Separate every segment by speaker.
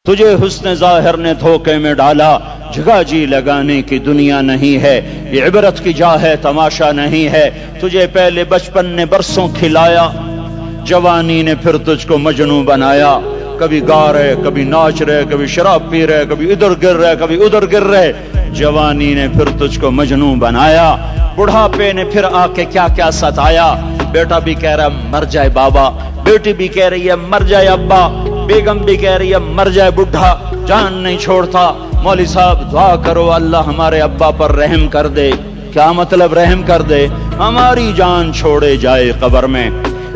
Speaker 1: تجھے حسن ظاہر نے دھوکے میں ڈالا، جگہ جی لگانے کی دنیا نہیں ہے، یہ عبرت کی جا ہے تماشا نہیں ہے۔ تجھے پہلے بچپن نے برسوں کھلایا، جوانی نے پھر تجھ کو مجنوں بنایا۔ کبھی گا رہے، کبھی ناچ رہے، کبھی شراب پی رہے، کبھی ادھر گر رہے، کبھی ادھر گر رہے۔ جوانی نے پھر تجھ کو مجنوں بنایا، بڑھاپے نے پھر آ کے کیا کیا ستایا۔ بیٹا بھی کہہ رہا مر جائے بابا، بیٹی بھی کہہ رہی ہے مر جائے ابا، بیگم بھی کہہ رہی ہے مر جائے بڈھا، جان نہیں چھوڑتا۔ مولوی صاحب دعا کرو اللہ ہمارے ابا پر رحم کر دے۔ کیا مطلب رحم کر دے؟ ہماری جان چھوڑے جائے قبر میں۔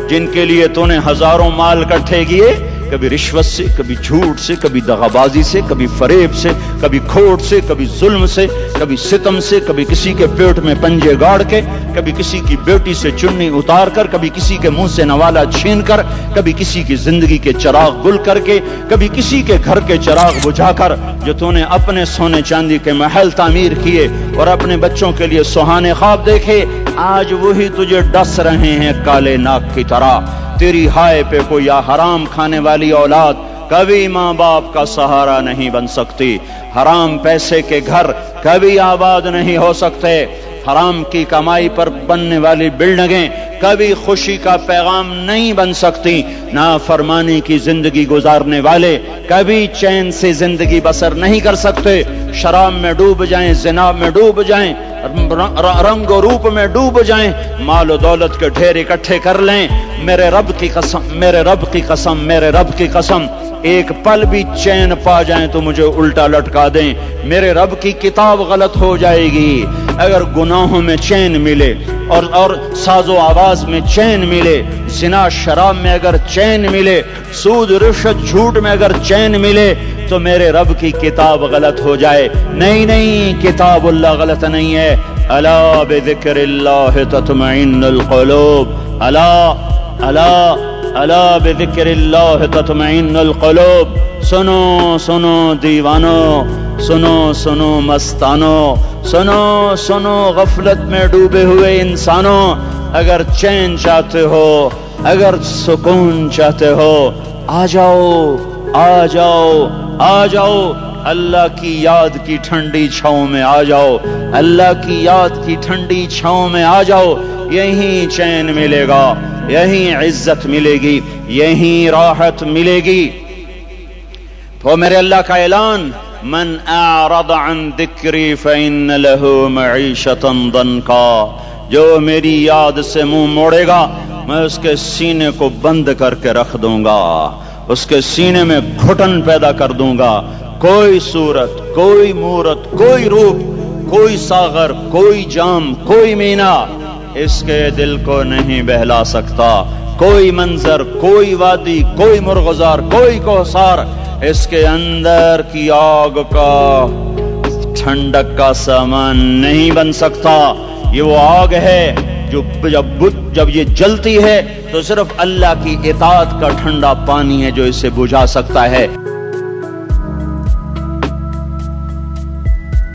Speaker 1: جن کے لیے تو نے ہزاروں مال اکٹھے کیے، کبھی رشوت سے، کبھی جھوٹ سے، کبھی دغابازی سے، کبھی فریب سے، کبھی کھوٹ سے، کبھی ظلم سے، کبھی ستم سے، کبھی کسی کے پیٹ میں پنجے گاڑ کے، کبھی کسی کی بیٹی سے چنی اتار کر، کبھی کسی کے منہ سے نوالا چھین کر، کبھی کسی کی زندگی کے چراغ گل کر کے، کبھی کسی کے گھر کے چراغ بجھا کر۔ جو تو نے اپنے سونے چاندی کے محل تعمیر کیے اور اپنے بچوں کے لیے سہانے خواب دیکھے، آج وہی تجھے ڈس رہے ہیں کالے ناک کی طرح۔ تیری ہائے پہ کوئی یا حرام کھانے والی اولاد کبھی ماں باپ کا سہارا نہیں بن سکتی۔ حرام پیسے کے گھر کبھی آباد نہیں ہو سکتے۔ حرام کی کمائی پر بننے والی بلڈنگیں کبھی خوشی کا پیغام نہیں بن سکتی۔ نافرمانی کی زندگی گزارنے والے کبھی چین سے زندگی بسر نہیں کر سکتے۔ شراب میں ڈوب جائیں، زنا میں ڈوب جائیں، رنگ و روپ میں ڈوب جائیں، مال و دولت کے ڈھیر اکٹھے کر لیں، میرے رب کی قسم، میرے رب کی قسم، میرے رب کی قسم، ایک پل بھی چین پا جائیں تو مجھے الٹا لٹکا دیں۔ میرے رب کی کتاب غلط ہو جائے گی۔ اگر گناہوں میں چین ملے اور ساز و آواز میں چین ملے، زنا شراب میں اگر چین ملے، سود رشوت جھوٹ میں اگر چین ملے، تو میرے رب کی کتاب غلط ہو جائے۔ نہیں نہیں، کتاب اللہ غلط نہیں ہے۔ الا بذکر اللہ تطمئن القلوب، الا بذکر اللہ تطمئن القلوب۔ سنو سنو دیوانو، سنو سنو مستانو، سنو سنو غفلت میں ڈوبے ہوئے انسانوں، اگر چین چاہتے ہو، اگر سکون چاہتے ہو، آ جاؤ آ جاؤ آ جاؤ، اللہ کی یاد کی ٹھنڈی چھاؤں میں آ جاؤ، اللہ کی یاد کی ٹھنڈی چھاؤں میں آ جاؤ۔ یہیں چین ملے گا، یہیں عزت ملے گی، یہیں راحت ملے گی۔ تو میرے اللہ کا اعلان، من اعرض عن ذکری فإن له معیشۃ ضنکا، جو میری یاد سے منہ موڑے گا میں اس کے سینے کو بند کر کے رکھ دوں گا، اس کے سینے میں گھٹن پیدا کر دوں گا۔ کوئی صورت، کوئی مورت، کوئی روپ، کوئی ساغر، کوئی جام، کوئی مینا اس کے دل کو نہیں بہلا سکتا۔ کوئی منظر، کوئی وادی، کوئی مرغزار، کوئی کوثار اس کے اندر کی آگ کا ٹھنڈک کا سامان نہیں بن سکتا۔ یہ وہ آگ ہے جو جب یہ جلتی ہے تو صرف اللہ کی اطاعت کا ٹھنڈا پانی ہے جو اسے بجھا سکتا ہے۔